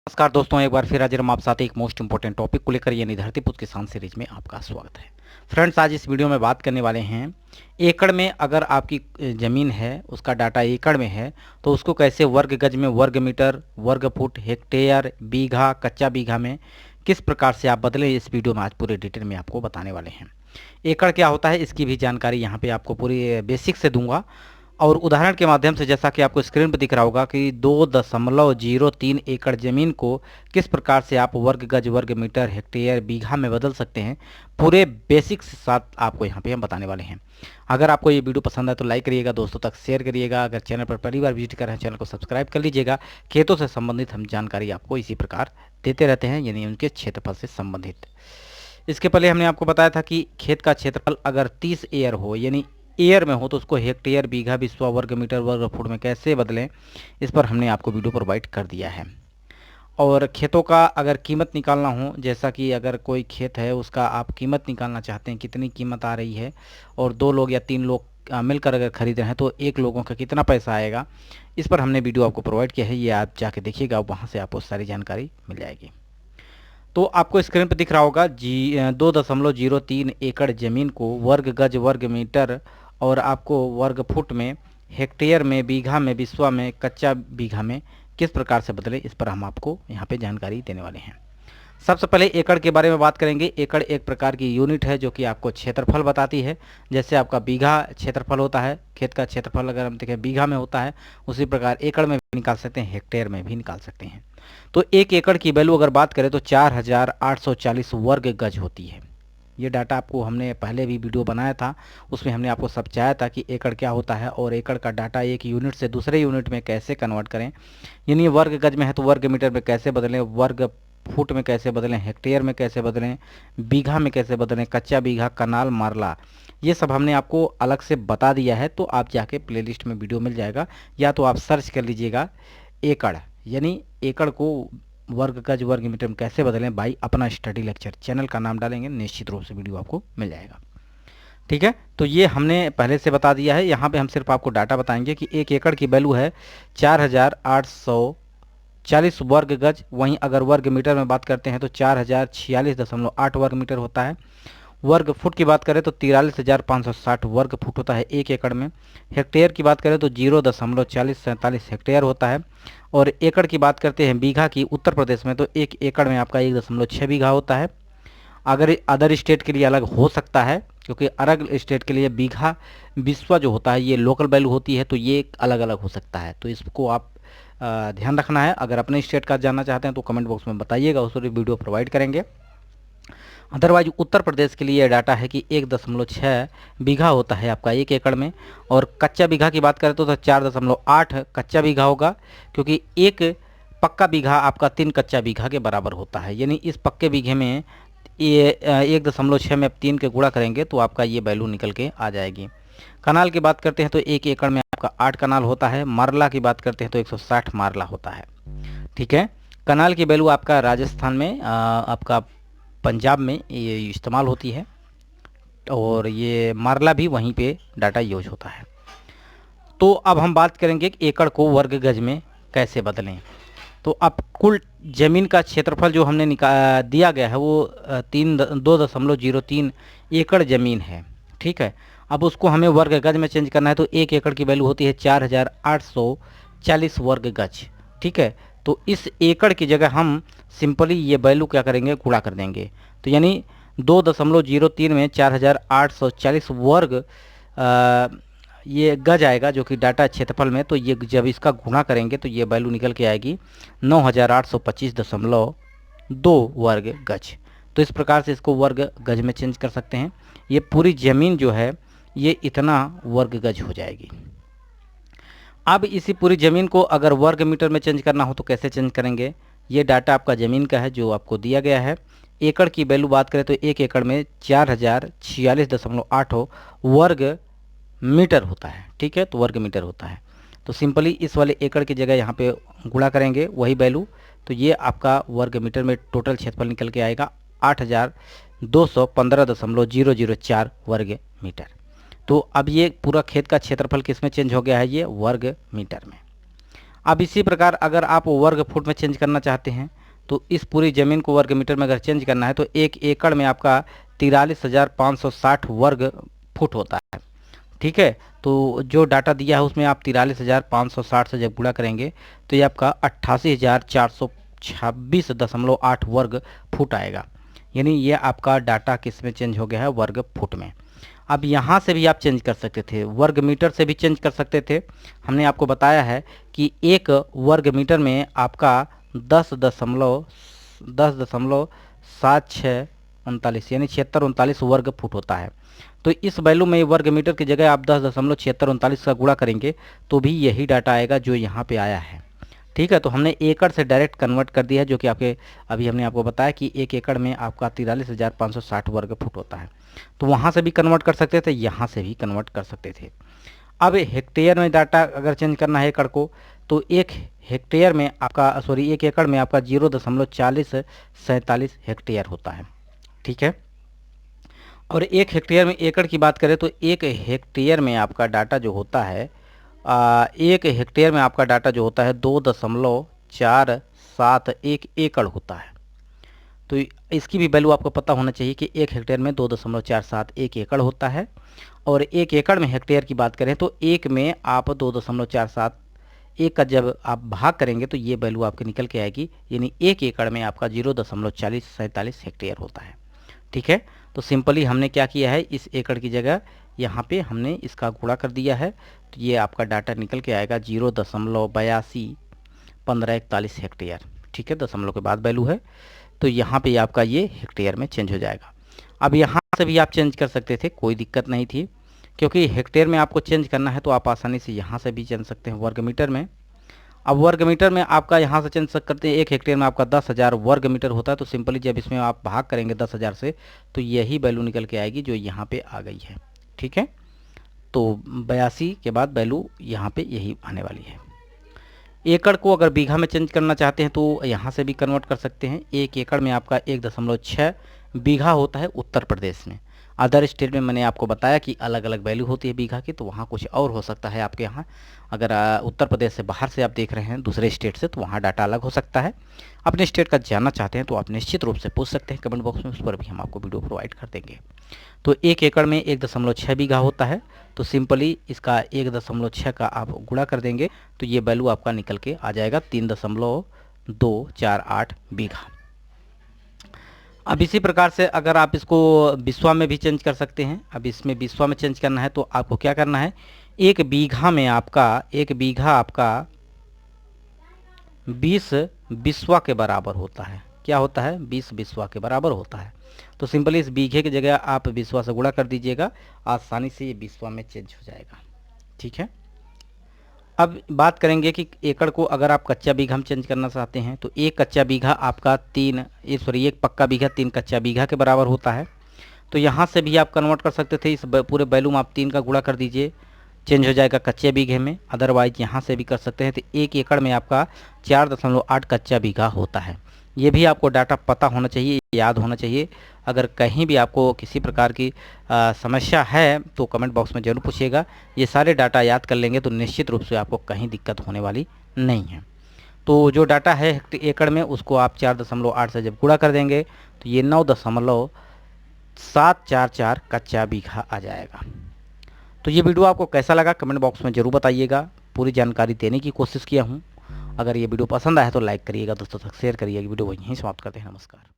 नमस्कार दोस्तों, एक बार फिर हाजिर हम आप साथ एक मोस्ट इंपॉर्टेंट टॉपिक को लेकर यानी धरती पुत्र किसान सीरीज में आपका स्वागत है। फ्रेंड्स, आज इस वीडियो में बात करने वाले हैं एकड़ में अगर आपकी ज़मीन है, उसका डाटा एकड़ में है तो उसको कैसे वर्ग गज में, वर्ग मीटर, वर्ग फुट, हेक्टेयर, बीघा, कच्चा बीघा में किस प्रकार से आप बदलें, इस वीडियो में आज पूरे डिटेल में आपको बताने वाले हैं। एकड़ क्या होता है इसकी भी जानकारी यहाँ पे आपको पूरी बेसिक से दूंगा और उदाहरण के माध्यम से, जैसा कि आपको स्क्रीन पर दिख रहा होगा कि 2.03 एकड़ ज़मीन को किस प्रकार से आप वर्ग गज, वर्ग मीटर, हेक्टेयर, बीघा में बदल सकते हैं, पूरे बेसिक्स के साथ आपको यहाँ पे हम बताने वाले हैं। अगर आपको ये वीडियो पसंद है तो लाइक करिएगा, दोस्तों तक शेयर करिएगा। अगर चैनल पर पहली बार विजिट कर रहे हैं चैनल को सब्सक्राइब कर लीजिएगा। खेतों से संबंधित हम जानकारी आपको इसी प्रकार देते रहते हैं, यानी उनके क्षेत्रफल से संबंधित। इसके पहले हमने आपको बताया था कि खेत का क्षेत्रफल अगर 30 एयर हो, यानी एयर में हो, तो उसको हेक्टेयर, बीघा, बिस्वा, वर्ग मीटर, वर्ग फुट में कैसे बदलें, इस पर हमने आपको वीडियो प्रोवाइड कर दिया है। और खेतों का अगर कीमत निकालना हो, जैसा कि अगर कोई खेत है उसका आप कीमत निकालना चाहते हैं, कितनी कीमत आ रही है, और 2 लोग या 3 लोग मिलकर अगर खरीद रहे हैं तो एक लोगों का कितना पैसा आएगा, इस पर हमने वीडियो आपको प्रोवाइड किया है। ये आप जाके देखिएगा, वहाँ से आपको सारी जानकारी मिल जाएगी। तो आपको स्क्रीन पर दिख रहा होगा 2.03 एकड़ ज़मीन को वर्ग गज, वर्ग मीटर और आपको वर्ग फुट में, हेक्टेयर में, बीघा में, बिस्वा में, कच्चा बीघा में किस प्रकार से बदले, इस पर हम आपको यहाँ पे जानकारी देने वाले हैं। सबसे पहले एकड़ के बारे में बात करेंगे। एकड़ एक प्रकार की यूनिट है जो कि आपको क्षेत्रफल बताती है। जैसे आपका बीघा क्षेत्रफल होता है, खेत का क्षेत्रफल अगर हम देखें बीघा में होता है, उसी प्रकार एकड़ में भी निकाल सकते हैं, हेक्टेयर में भी निकाल सकते हैं। तो 1 एकड़ की वैल्यू अगर बात करें तो 4840 वर्ग गज होती है। ये डाटा आपको हमने पहले भी वीडियो बनाया था, उसमें हमने आपको समझाया था कि एकड़ क्या होता है और एकड़ का डाटा एक यूनिट से दूसरे यूनिट में कैसे कन्वर्ट करें, यानी वर्ग गज में है तो वर्ग मीटर में कैसे बदलें, वर्ग फुट में कैसे बदलें, हेक्टेयर में कैसे बदलें, बीघा में कैसे बदलें, कच्चा बीघा, कनाल, मारला, ये सब हमने आपको अलग से बता दिया है। तो आप जाके प्लेलिस्ट में वीडियो मिल जाएगा, या तो आप सर्च कर लीजिएगा एकड़, यानी एकड़ को वर्ग गज, वर्ग मीटर में कैसे बदलें बाई अपना स्टडी लेक्चर, चैनल का नाम डालेंगे, निश्चित रूप से वीडियो आपको मिल जाएगा। ठीक है, तो ये हमने पहले से बता दिया है। यहाँ पे हम सिर्फ आपको डाटा बताएंगे कि 1 एकड़ की वैल्यू है 4840 वर्ग गज। वहीं अगर वर्ग मीटर में बात करते हैं तो 4046.8 वर्ग मीटर होता है। वर्ग फुट की बात करें तो 43,560 वर्ग फुट होता है 1 एकड़ में। हेक्टेयर की बात करें तो 0.4047 हेक्टेयर होता है। और एकड़ की बात करते हैं बीघा की, उत्तर प्रदेश में तो 1 एकड़ में आपका 1.6 बीघा होता है। अगर अदर स्टेट के लिए अलग हो सकता है, क्योंकि अलग स्टेट के लिए बीघा बिस्वा जो होता है ये लोकल वैल्यू होती है, तो ये अलग अलग हो सकता है। तो इसको आप ध्यान रखना है। अगर अपने स्टेट का जानना चाहते हैं तो कमेंट बॉक्स में बताइएगा, उस पर वीडियो प्रोवाइड करेंगे। अदरवाइज उत्तर प्रदेश के लिए यह डाटा है कि 1.6 बीघा होता है आपका 1 एकड़ में। और कच्चा बीघा की बात करें तो 4.8 कच्चा बीघा होगा, क्योंकि एक पक्का बीघा आपका 3 कच्चा बीघा के बराबर होता है। यानी इस पक्के बीघे में ये 1.6 में आप 3 के गुणा करेंगे तो आपका ये वैल्यू निकल के आ जाएगी। कनाल की बात करते हैं तो 1 एकड़ में आपका 8 कनाल होता है। मारला की बात करते हैं तो 160 मारला होता है। ठीक है, कनाल की वैल्यू आपका राजस्थान में, आपका पंजाब में ये इस्तेमाल होती है, और ये मारला भी वहीं पे डाटा यूज होता है। तो अब हम बात करेंगे कि एकड़ को वर्ग गज में कैसे बदलें। तो अब कुल ज़मीन का क्षेत्रफल जो हमने दिया गया है वो 2.03 एकड़ ज़मीन है। ठीक है, अब उसको हमें वर्ग गज में चेंज करना है तो 1 एकड़ की वैल्यू होती है 4840 वर्ग गज। ठीक है, तो इस एकड़ की जगह हम सिंपली ये वैल्यू क्या करेंगे, गुणा कर देंगे। तो यानी 2.03 में 4840 वर्ग ये गज आएगा, जो कि डाटा क्षेत्रफल में। तो ये जब इसका गुणा करेंगे तो ये वैल्यू निकल के आएगी 9825.2 वर्ग गज। तो इस प्रकार से इसको वर्ग गज में चेंज कर सकते हैं। ये पूरी ज़मीन जो है ये इतना वर्ग गज हो जाएगी। अब इसी पूरी ज़मीन को अगर वर्ग मीटर में चेंज करना हो तो कैसे चेंज करेंगे। ये डाटा आपका ज़मीन का है जो आपको दिया गया है। एकड़ की वैल्यू बात करें तो 1 एकड़ में 4046.8 वर्ग मीटर होता है। ठीक है, तो वर्ग मीटर होता है। तो सिंपली इस वाले एकड़ की जगह यहाँ पे गुणा करेंगे वही वैल्यू, तो ये आपका वर्ग मीटर में टोटल क्षेत्रफल निकल के आएगा 8215.004 वर्ग मीटर। तो अब ये पूरा खेत का क्षेत्रफल किस में चेंज हो गया है, ये वर्ग मीटर में। अब इसी प्रकार अगर आप वर्ग फुट में चेंज करना चाहते हैं तो इस पूरी ज़मीन को वर्ग मीटर में अगर चेंज करना है तो 1 एकड़ में आपका 43,560 वर्ग फुट होता है। ठीक है, तो जो डाटा दिया है उसमें आप 43,560 से जब गुणा करेंगे तो ये आपका 88,426.8 वर्ग फुट आएगा। यानी ये आपका डाटा किस में चेंज हो गया है, वर्ग फुट में। अब यहाँ से भी आप चेंज कर सकते थे, वर्ग मीटर से भी चेंज कर सकते थे। हमने आपको बताया है कि एक वर्ग मीटर में आपका 10.7639 यानी 7639 वर्ग फुट होता है। तो इस वैल्यू में वर्ग मीटर की जगह आप 10.7639 का गुणा करेंगे तो भी यही डाटा आएगा जो यहाँ पे आया है। ठीक है, तो हमने एकड़ से डायरेक्ट कन्वर्ट कर दिया है, जो कि आपके अभी हमने आपको बताया कि 1 एकड़ में आपका 43,560 वर्ग फुट होता है। तो वहाँ से भी कन्वर्ट कर सकते थे, यहाँ से भी कन्वर्ट कर सकते थे। अब हेक्टेयर में डाटा अगर चेंज करना है एकड़ को तो 1 एकड़ में आपका 0.4047 हेक्टेयर होता है। ठीक है, और 1 हेक्टेयर में एकड़ की बात करें तो 1 हेक्टेयर में आपका डाटा जो होता है 1 हेक्टेयर में आपका डाटा जो होता है 2.471 एकड़ होता है। तो इसकी भी वैल्यू आपको पता होना चाहिए कि 1 हेक्टेयर में 2.471 एकड़ होता है। और 1 एकड़ में हेक्टेयर की बात करें तो 1 में आप 2.471 का जब आप भाग करेंगे तो ये वैल्यू आपके निकल के आएगी, यानी 1 एकड़ में आपका 0.4047 हेक्टेयर होता है। ठीक है, तो सिंपली हमने क्या किया है, इस एकड़ की जगह यहाँ पे हमने इसका गुणा कर दिया है, तो ये आपका डाटा निकल के आएगा 0.821541 हेक्टेयर। ठीक है, दशमलव के बाद वैल्यू है, तो यहाँ पे आपका ये हेक्टेयर में चेंज हो जाएगा। अब यहाँ से भी आप चेंज कर सकते थे, कोई दिक्कत नहीं थी, क्योंकि हेक्टेयर में आपको चेंज करना है तो आप आसानी से यहाँ से भी चेंज सकते हैं वर्ग मीटर में। अब वर्ग मीटर में आपका यहाँ से चेंज करते हैं, 1 हेक्टेयर में आपका 10,000 वर्ग मीटर होता है। तो सिंपली जब इसमें आप भाग करेंगे 10,000 से तो यही वैल्यू निकल के आएगी जो यहाँ पे आ गई है। ठीक है, तो 82 के बाद वैल्यू यहाँ पे यही आने वाली है। एकड़ को अगर बीघा में चेंज करना चाहते हैं तो यहाँ से भी कन्वर्ट कर सकते हैं। 1 एकड़ में आपका 1.6 बीघा होता है उत्तर प्रदेश में। अदर स्टेट में मैंने आपको बताया कि अलग अलग वैल्यू होती है बीघा की, तो वहाँ कुछ और हो सकता है आपके यहाँ। अगर उत्तर प्रदेश से बाहर से आप देख रहे हैं दूसरे स्टेट से, तो वहाँ डाटा अलग हो सकता है। अपने स्टेट का जानना चाहते हैं तो आप निश्चित रूप से पूछ सकते हैं कमेंट बॉक्स में, उस पर भी हम आपको वीडियो प्रोवाइड कर देंगे। तो 1 एकड़ में 1.6 बीघा होता है, तो सिंपली इसका 1.6 का आप गुणा कर देंगे तो ये वैल्यू आपका निकल के आ जाएगा 3.248 बीघा। अब इसी प्रकार से अगर आप इसको बिस्वा में भी चेंज कर सकते हैं। अब इसमें बिस्वा में चेंज करना है तो आपको क्या करना है, 1 बीघा में आपका 1 बीघा आपका 20 बिस्वा के बराबर होता है। क्या होता है, 20 बिस्वा के बराबर होता है। तो सिंपली इस बीघे की जगह आप बिस्वा से गुणा कर दीजिएगा, आसानी से ये बिस्वा में चेंज हो जाएगा। ठीक है, अब बात करेंगे कि एकड़ को अगर आप कच्चा बीघा में चेंज करना चाहते हैं तो 1 कच्चा बीघा आपका 1 पक्का बीघा 3 कच्चा बीघा के बराबर होता है। तो यहाँ से भी आप कन्वर्ट कर सकते थे, इस पूरे वैल्यू में आप 3 का गुणा कर दीजिए, चेंज हो जाएगा कच्चे बीघे में। अदरवाइज यहाँ से भी कर सकते हैं, तो 1 एकड़ में आपका 4.8 कच्चा बीघा होता है। ये भी आपको डाटा पता होना चाहिए, याद होना चाहिए। अगर कहीं भी आपको किसी प्रकार की समस्या है तो कमेंट बॉक्स में ज़रूर पूछिएगा। ये सारे डाटा याद कर लेंगे तो निश्चित रूप से आपको कहीं दिक्कत होने वाली नहीं है। तो जो डाटा है एकड़ में उसको आप 4.8 से जब गुणा कर देंगे तो ये 9.744 कच्चा बीघा आ जाएगा। तो ये वीडियो आपको कैसा लगा कमेंट बॉक्स में ज़रूर बताइएगा। पूरी जानकारी देने की कोशिश किया हूँ। अगर ये वीडियो पसंद आया तो लाइक करिएगा, दोस्तों तक शेयर करिएगा। वीडियो वहीं समाप्त करते हैं। नमस्कार।